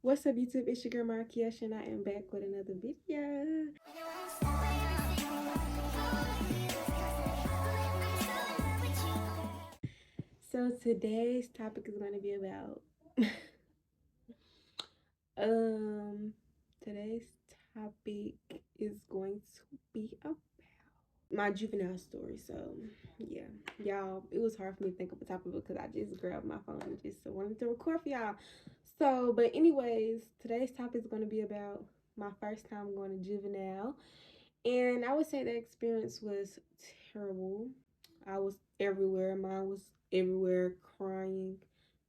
What's up, YouTube? It's your girl Markeisha, and I am back with another video. So today's topic is going to be about today's topic is going to be about my juvenile story. So yeah, y'all, it was hard for me to think of a topic because I just grabbed my phone and just wanted to record for y'all. So, but anyways, today's topic is going to be about my first time going to juvenile. And I would say the experience was terrible. I was everywhere. Mine was everywhere, crying,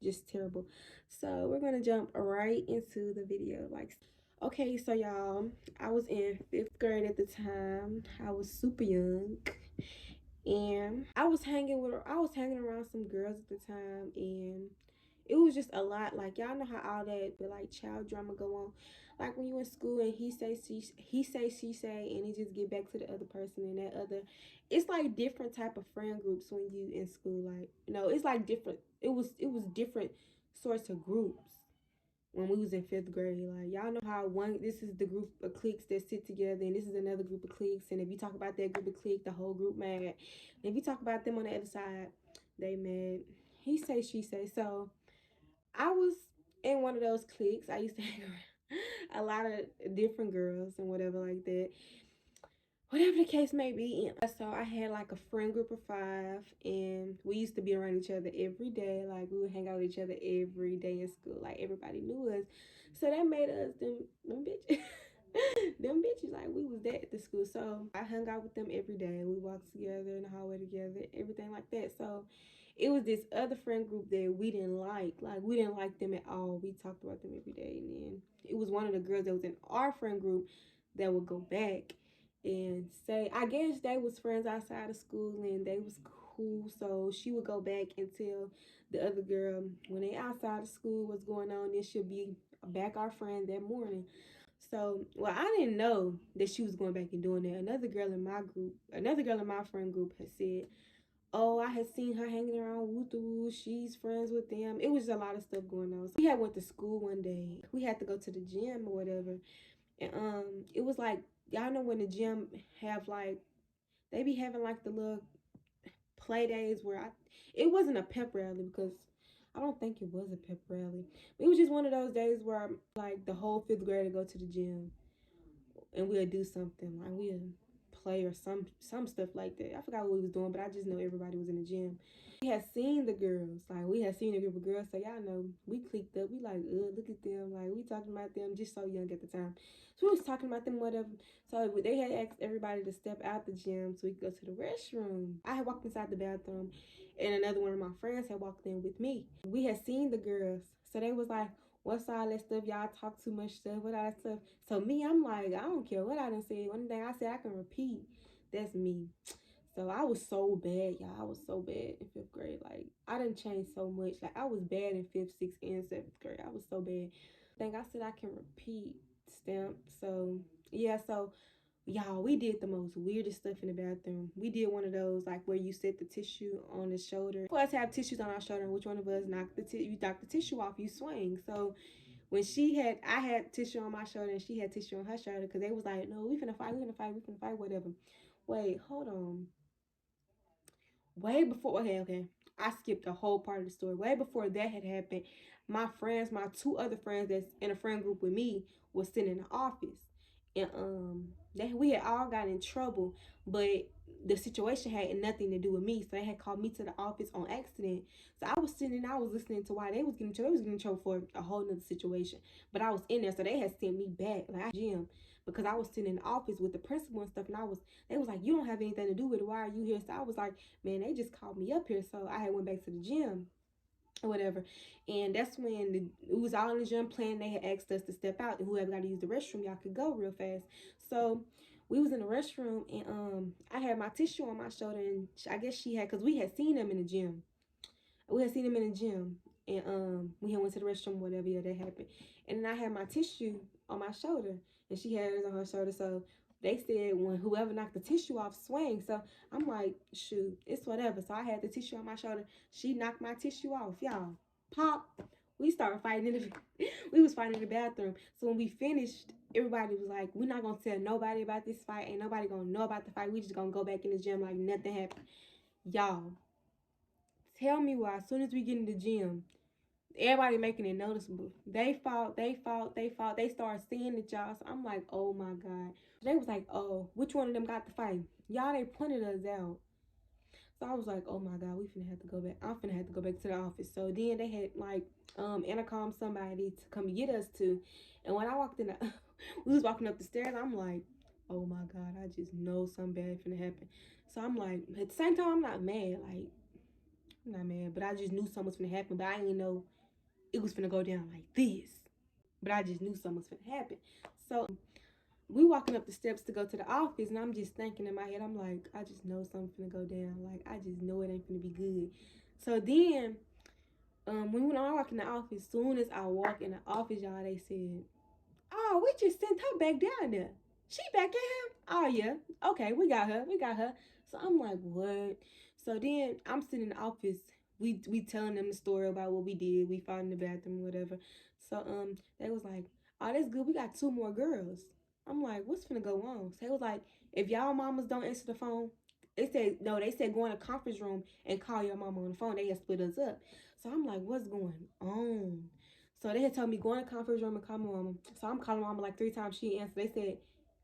just terrible. So we're gonna jump right into the video. Okay, so y'all, I was in 5th grade at the time. I was super young, and I was hanging around some girls at the time, and it was just a lot. Like, y'all know how all that but like child drama go on, like when you in school and he say she say, and he just get back to the other person, and that other, it's like different type of friend groups when you in school. Like, it's like different. It was different sorts of groups when we was in 5th grade. Like, y'all know how this is the group of cliques that sit together, and this is another group of cliques, and if you talk about that group of clique, the whole group mad, and if you talk about them on the other side, they mad. He say she say. So I was in one of those cliques. I used to hang around a lot of different girls and whatever like that. Whatever the case may be. So I had like a friend group of 5, and we used to be around each other every day. Like, we would hang out with each other every day in school. Like, everybody knew us. So that made us them bitches. Them bitches, like, we was that at the school. So I hung out with them every day. We walked together in the hallway together, everything like that. So it was this other friend group that we didn't like. Like, we didn't like them at all. We talked about them every day. And then it was one of the girls that was in our friend group that would go back and say, I guess they was friends outside of school and they was cool. So she would go back and tell the other girl when they outside of school what's going on, this should be back our friend that morning. So, well, I didn't know that she was going back and doing that. Another girl in my friend group had said, oh, I had seen her hanging around Woo, she's friends with them. It was a lot of stuff going on. So we had went to school one day. We had to go to the gym or whatever. And it was like, y'all know when the gym have like, they be having like the little play days where it wasn't a pep rally, because I don't think it was a pep rally. It was just one of those days where like the whole 5th grade to go to the gym and we'll do something. Like, we'll play or some stuff like that. I forgot what we was doing, but I just know everybody was in the gym. We had seen the girls. Like, we had seen a group of girls. So y'all know, we clicked up. We like, look at them. Like, we talking about them, just so young at the time. So we was talking about them, whatever. So they had asked everybody to step out the gym so we could go to the restroom. I had walked inside the bathroom, and another one of my friends had walked in with me. We had seen the girls. So they was like, what's all that stuff? Y'all talk too much stuff. What all that stuff? So me, I'm like, I don't care what I done said. One thing I said I can repeat. That's me. So I was so bad, y'all. I was so bad in 5th grade. Like, I done changed so much. Like, I was bad in 5th, 6th, and 7th grade. I was so bad. I think I said I can repeat stamp. So yeah, so y'all, we did the most weirdest stuff in the bathroom. We did one of those, like, where you set the tissue on the shoulder. For us to have tissues on our shoulder, and which one of us you knock the tissue off, you swing. So when I had tissue on my shoulder and she had tissue on her shoulder, because they was like, no, we finna fight, whatever. Wait, hold on. Way before, okay, I skipped a whole part of the story. Way before that had happened, my 2 other friends that's in a friend group with me was sitting in the office, and we had all got in trouble, but the situation had nothing to do with me. So they had called me to the office on accident. So I was sitting and I was listening to why they was getting in trouble. They was getting in trouble for a whole nother situation, but I was in there, so they had sent me back, like, gym, because I was sitting in the office with the principal and stuff, and they was like, you don't have anything to do with it, why are you here? So I was like, man, they just called me up here. So I had went back to the gym or whatever, and that's when it was all in the gym playing. They had asked us to step out, and whoever got to use the restroom, y'all could go real fast. So we was in the restroom, and I had my tissue on my shoulder, and I guess she had, because we had seen them in the gym. And we had went to the restroom, whatever. Yeah, that happened. And then I had my tissue on my shoulder, and she had hers on her shoulder. So they said when whoever knocked the tissue off, swing. So I'm like, shoot, it's whatever. So I had the tissue on my shoulder. She knocked my tissue off, y'all. Pop. We started fighting in the we was fighting in the bathroom. So when we finished, everybody was like, we're not gonna tell nobody about this fight. Ain't nobody gonna know about the fight. We just gonna go back in the gym like nothing happened. Y'all, tell me why as soon as we get in the gym, everybody making it noticeable. They fought, they fought, they fought. They started seeing it, y'all. So I'm like, oh my God. They was like, oh, which one of them got the fight? Y'all, they pointed us out. So I was like, oh my God, we finna have to go back. I'm finna have to go back to the office. So then they had like intercom somebody to come get us to. And when I walked in the we was walking up the stairs, I'm like, oh my God, I just know something bad finna happen. So I'm like, at the same time, I'm not mad. Like, I'm not mad, but I just knew something was finna happen. But I didn't know it was finna go down like this. But I just knew something was finna happen. So we walking up the steps to go to the office, and I'm just thinking in my head, I'm like, I just know something finna go down. Like, I just know it ain't finna be good. So then, when I walk in the office, soon as I walk in the office, y'all, they said, oh, we just sent her back down there. She back in here? Oh, yeah. Okay, we got her. We got her. So I'm like, what? So then I'm sitting in the office. We telling them the story about what we did. We fought in the bathroom, whatever. So they was like, oh, that's good. We got 2 more girls. I'm like, what's finna go on? So they was like, if y'all mamas don't answer the phone, they said no. They said go in a conference room and call your mama on the phone. They had split us up. So I'm like, what's going on? So they had told me go in the conference room and call my mama. So I'm calling my mama like 3 times. She answered. They said,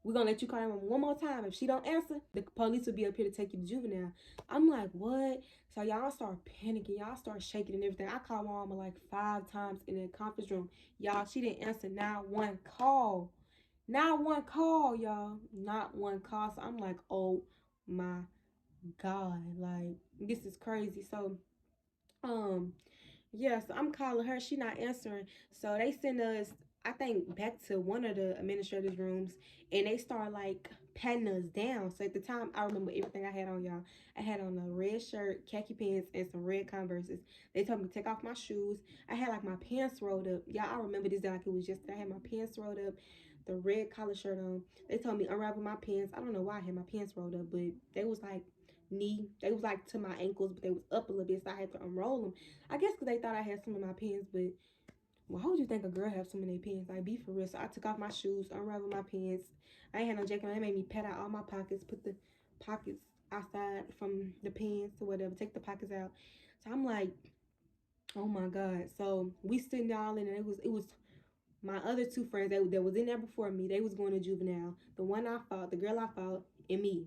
we're gonna let you call your mama one more time. If she don't answer, the police will be up here to take you to juvenile. I'm like, what? So y'all start panicking. Y'all start shaking and everything. I called my mama like 5 times in the conference room. Y'all, she didn't answer not one call. Not one call, y'all. Not one call. So I'm like, oh my God. Like, this is crazy. So, yeah, so I'm calling her. She not answering. So they send us, I think, back to one of the administrators' rooms, and they start like patting us down. So at the time, I remember everything I had on, y'all. I had on a red shirt, khaki pants, and some red Converses. They told me to take off my shoes. I had like my pants rolled up. Y'all, I remember this day like it was yesterday. I had my pants rolled up, the red collar shirt on. They told me unravel my pants. I don't know why I had my pants rolled up, but they was like they was like to my ankles, but they was up a little bit, so I had to unroll them. I guess because they thought I had some in my pants, but well, how would you think a girl have some in their pants? Like, be for real. So I took off my shoes, unraveled my pants. I ain't had no jacket. They made me pat out all my pockets, put the pockets outside from the pants or whatever, take the pockets out. So I'm like, oh my God. So we sitting all in, and it was my other 2 friends that was in there before me. They was going to juvenile. The one I fought, the girl I fought, and me.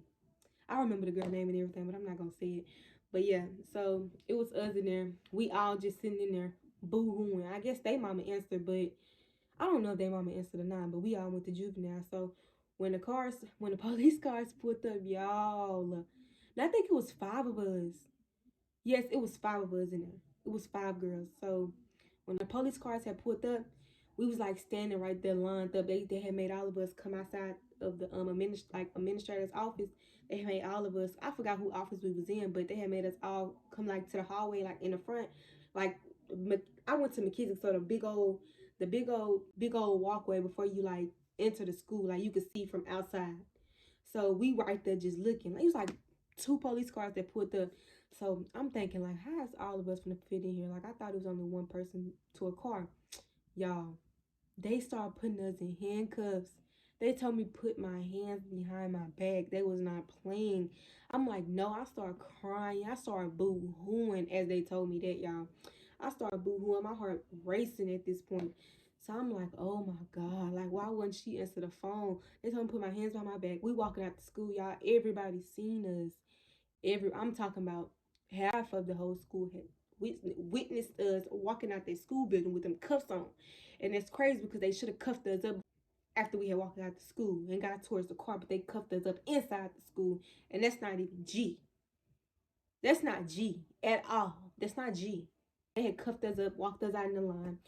I remember the girl name and everything, but I'm not gonna say it. But yeah, so it was us in there. We all just sitting in there boo-hooing. I guess they mama answered, but I don't know if they mama answered or not. But we all went to juvenile. So when the police cars pulled up, y'all, and I think it was 5 of us. Yes, it was 5 of us in there. It was 5 girls. So when the police cars had pulled up, we was like standing right there lined up. They had made all of us come outside of the administrator's office. They had made all of us, I forgot who office we was in, but they had made us all come like to the hallway, like in the front. Like I went to McKissick, so big old walkway before you like enter the school, like you could see from outside. So we right there just looking. It was like 2 police cars that pulled up. So I'm thinking like, how is all of us gonna fit in here? Like I thought it was only one person to a car. Y'all, they started putting us in handcuffs. They told me put my hands behind my back. They was not playing. I'm like, no. I started crying. I started boo-hooing as they told me that, y'all. I started boo-hooing. My heart racing at this point. So I'm like, oh my God. Like, why wouldn't she answer the phone? They told me put my hands behind my back. We walking out to school, y'all. Everybody seen us. I'm talking about half of the whole school had witnessed us walking out their school building with them cuffs on. And it's crazy because they should have cuffed us up after we had walked out the school and got towards the car, but they cuffed us up inside the school. And that's not even G. That's not G at all. That's not G. They had cuffed us up, walked us out in the line.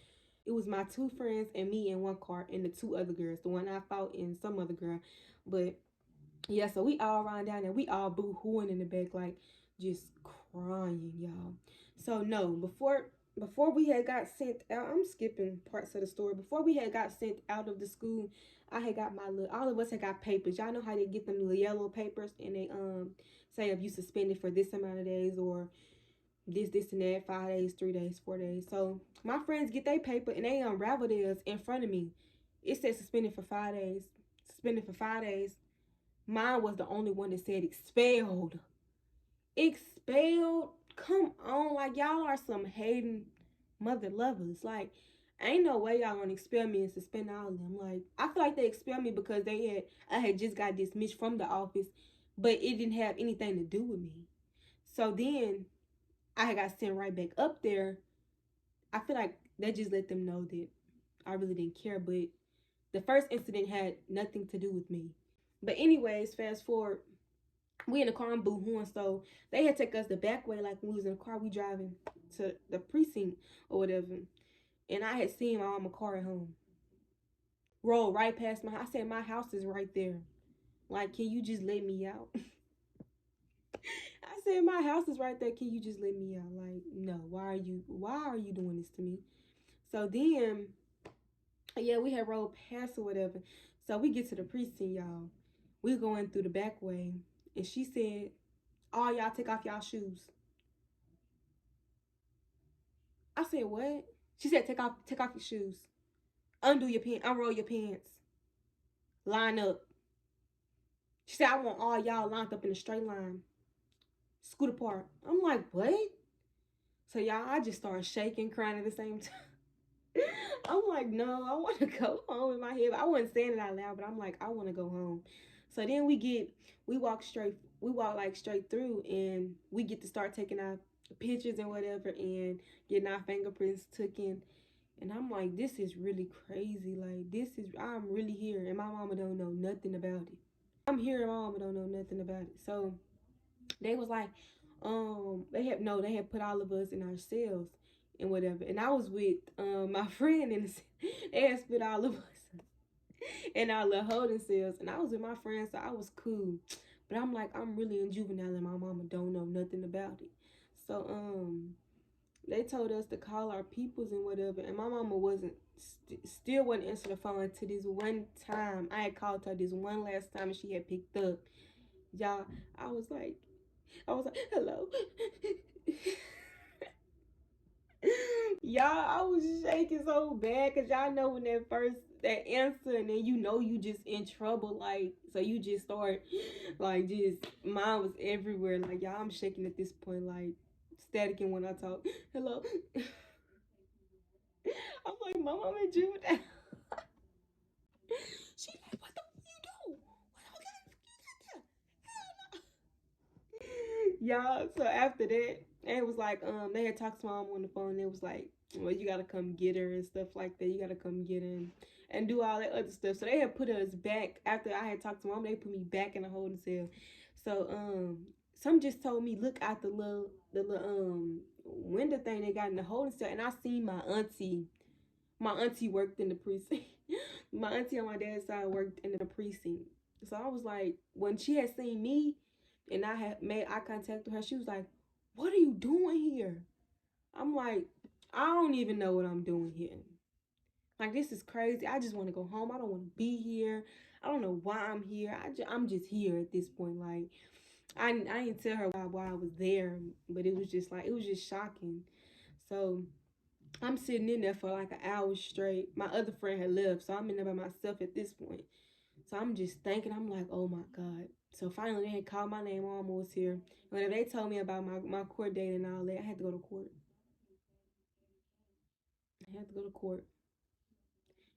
It was my 2 friends and me in one car and the 2 other girls. The one I fought and some other girl. But yeah, so we all ran down there. We all boo-hooing in the back, like just crying, y'all. So no, before we had got sent out, I'm skipping parts of the story. Before we had got sent out of the school, I had got all of us had got papers. Y'all know how they get them little yellow papers and they say if you suspended for this amount of days or this, and that, 5 days, 3 days, 4 days. So my friends get their paper and they unravel theirs in front of me. It said suspended for 5 days. Suspended for 5 days. Mine was the only one that said expelled. Expelled? Come on, like y'all are some hating mother lovers. Like, ain't no way y'all gonna expel me and suspend all of them. Like, I feel like they expelled me because I had just got dismissed from the office, but it didn't have anything to do with me. So then I got sent right back up there. I feel like that just let them know that I really didn't care. But the first incident had nothing to do with me. But anyways, fast forward, we in the car and boo-hooing, so they had to take us the back way, like when we was in the car, we driving to the precinct or whatever. And I had seen my mama car at home. Roll right past my house. I said, my house is right there. Like, can you just let me out? I said, my house is right there. Can you just let me out? Like, no, why are you doing this to me? So then, yeah, we had rolled past or whatever. So we get to the precinct, y'all. We going through the back way. And she said, all y'all take off y'all shoes. I said, what? She said, take off your shoes. Undo your pants. Unroll your pants. Line up. She said, I want all y'all lined up in a straight line. Scoot apart. I'm like, what? So y'all, I just started shaking, crying at the same time. I'm like, no, I want to go home in my head. I wasn't saying it out loud, but I'm like, I want to go home. So then we walk like straight through, and we get to start taking our pictures and whatever, and getting our fingerprints taken. And I'm like, this is really crazy. Like, I'm really here, and my mama don't know nothing about it. I'm here, and my mama don't know nothing about it. So they was like, they had put all of us in our cells and whatever. And I was with my friend, and they had split all of us in our little holding cells. And I was with my friend, so I was cool. But I'm like, I'm really in juvenile, and my mama don't know nothing about it. So they told us to call our peoples and whatever, and my mama still wasn't answering the phone until this one time. I had called her this one last time, and she had picked up. Y'all, I was like, hello. Y'all, I was shaking so bad, because y'all know when that answer, and then you just in trouble, like, so you just start, like, just, mine was everywhere, like, y'all, I'm shaking at this point, like, staticking when I talk. Hello. I'm like, my mom in juvenile. She like, what the you do? Y'all, so after that, it was like, they had talked to my mom on the phone, and it was like, well, you gotta come get her and stuff like that. You gotta come get her and do all that other stuff. So they had put us back after I had talked to mom. They put me back in the holding cell. So some just told me, look out the little window thing they got in the holding cell, and I seen my auntie. My auntie worked in the precinct. My auntie on my dad's side worked in the precinct. So I was like, when she had seen me and I had made eye contact with her, she was like, what are you doing here? I'm like, I don't even know what I'm doing here. Like, this is crazy. I just want to go home. I don't want to be here. I don't know why I'm here. I'm just here at this point. Like, I didn't tell her why I was there, but it was just like, it was just shocking. So I'm sitting in there for like an hour straight. My other friend had left, so I'm in there by myself at this point. So I'm just thinking, I'm like, oh my God. So finally, they had called my name, almost here. Whenever they told me about my court date and all that, I had to go to court. I had to go to court.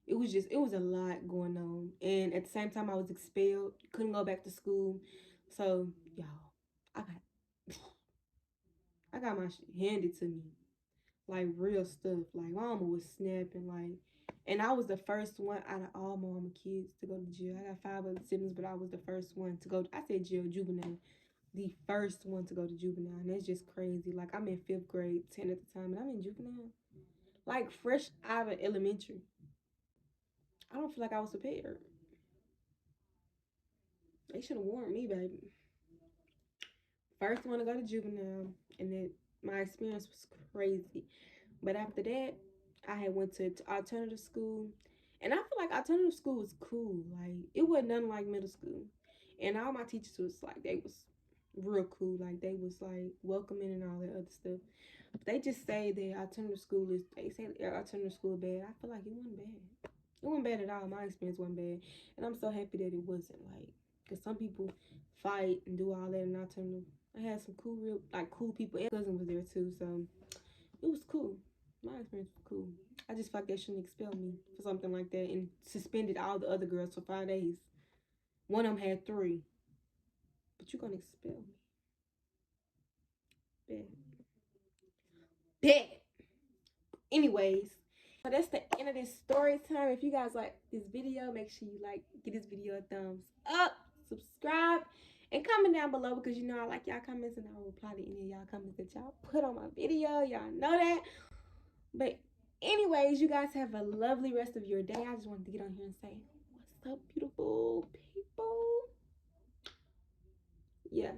It was a lot going on. And at the same time, I was expelled. Couldn't go back to school. So, y'all, I got, I got my shit handed to me. Like, real stuff. Like, my mama was snapping, like, and I was the first one out of all my mama kids to go to jail. I got 5 other siblings, but I was the first one to go. I said jail, juvenile. The first one to go to juvenile, and that's just crazy. Like, I'm in 5th grade, 10 at the time, and I'm in juvenile. Like, fresh out of elementary. I don't feel like I was prepared. They should have warned me, baby. First one to go to juvenile, and then my experience was crazy. But after that, I had went to alternative school, and I feel like alternative school was cool. Like, it wasn't nothing like middle school, and all my teachers was like, they was real cool. Like, they was like welcoming and all that other stuff. They just say that alternative school is, they say alternative school bad. I feel like it wasn't bad. It wasn't bad at all. My experience wasn't bad. And I'm so happy that it wasn't, like, because some people fight and do all that in alternative. I had some cool, real, like, cool people. And cousin was there too, so it was cool. My experience was cool. I just felt like they shouldn't expel me for something like that and suspended all the other girls for 5 days. One of them had 3. But you're gonna expel me. Bad. Bad. Anyways, so that's the end of this story time. If you guys like this video, make sure you give this video a thumbs up, subscribe, and comment down below, because you know I like y'all comments and I will reply to any of y'all comments that y'all put on my video. Y'all know that. But anyways, you guys have a lovely rest of your day. I just wanted to get on here and say, what's up, beautiful people? Yeah.